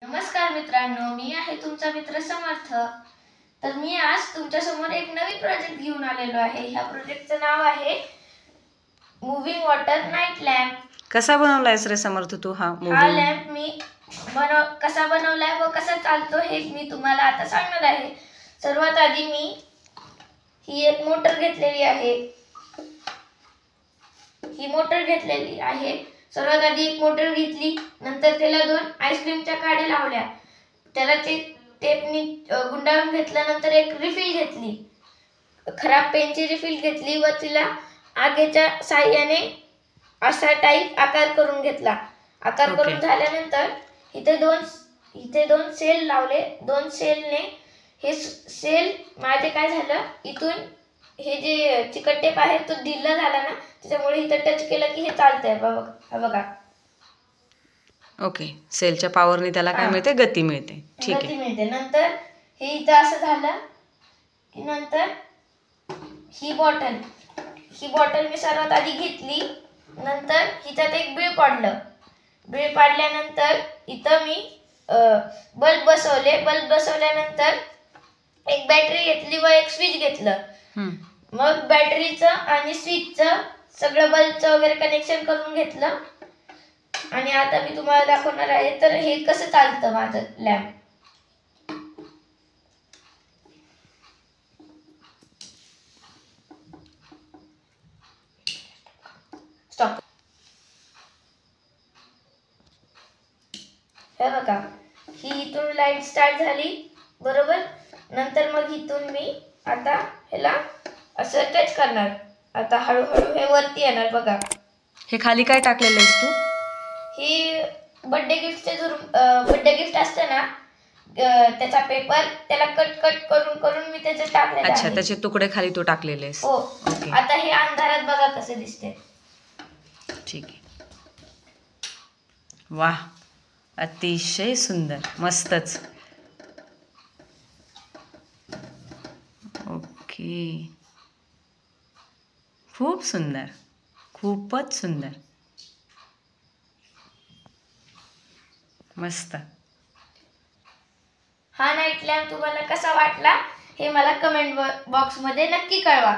नमस्कार मित्रांनो, मी आहे तुमचा मित्र समर्थ। तर मी आज तुमच्या समोर एक नवीन प्रोजेक्ट घेऊन आलेलो आहे। ह्या प्रोजेक्टचं नाव आहे मूव्हिंग वॉटर नाईट लॅम्प। कसा बनवलायस रे समर्थ तू? हा लॅम्प मी कसा बनवलाय व कसा चालतो हे मी तुम्हाला आता सांगणार आहे। सर्वात आधी मी ही एक मोटर घेतलेली आहे। सर्वात आधी एक मोटर घेतली, नंतर त्याला दोन आईस्क्रीमच्या काड्या लावल्या, त्याला ते टेपनी गुंडाळून घेतल्यानंतर एक रिफिल घेतली, खराब पेनची रिफिल घेतली व तिला आगेच्या साहाय्याने असा टाईप आकार करून घेतला। आकार करून झाल्यानंतर इथे दोन सेल लावले। दोन सेलने हे सेल माझे काय झालं, इथून हे जे चिकट टेप आहे तो ढिला झाला ना, त्याच्यामुळे इथे टच केलं की हे चालतंय बघा। ओके, सेलच्या पॉवरने त्याला काय मिळते? गती मिळते। ठीक आहे, गती मिळते। नंतर हे इथं असं झालं की नंतर ही बॉटल मी सर्वात आधी घेतली, नंतर हिच्यात एक बीळ पाडलं। बीळ पाडल्यानंतर इथं मी बल्ब बसवल्यानंतर एक बॅटरी घेतली व एक स्विच घेतलं। मग बॅटरीचं आणि स्विचचं सगळं बल्बचं वगैरे कनेक्शन करून घेतलं आणि आता मी तुम्हाला दाखवणार आहे तर हे कसं चालतं माझं लॅम्प। स्टॉप। हे बघा, ही इथून लाईट स्टार्ट झाली बरोबर। नंतर मग इथून मी आता ह्याला असं टच करणार, आता हळूहळू हे वरती येणार बघा। हे खाली काय टाकलेलं आहेस तू? ही बर्थडे गिफ्ट असतं ना, त्याचा पेपर, त्याला कट करून मी त्याचे टाकलेलं आहे। अच्छा, त्याचे तुकडे खाली तू टाकलेले आहेस। हो। आता हे अंधारात बघा कसे दिसते। ठीक आहे, वाह, अतिशय सुंदर, मस्तच। ओके, खूप सुंदर, खूपच सुंदर, मस्त। हा नाईट लॅम्प तुम्हाला कसा वाटला हे मला कमेंट बॉक्स मध्ये नक्की कळवा।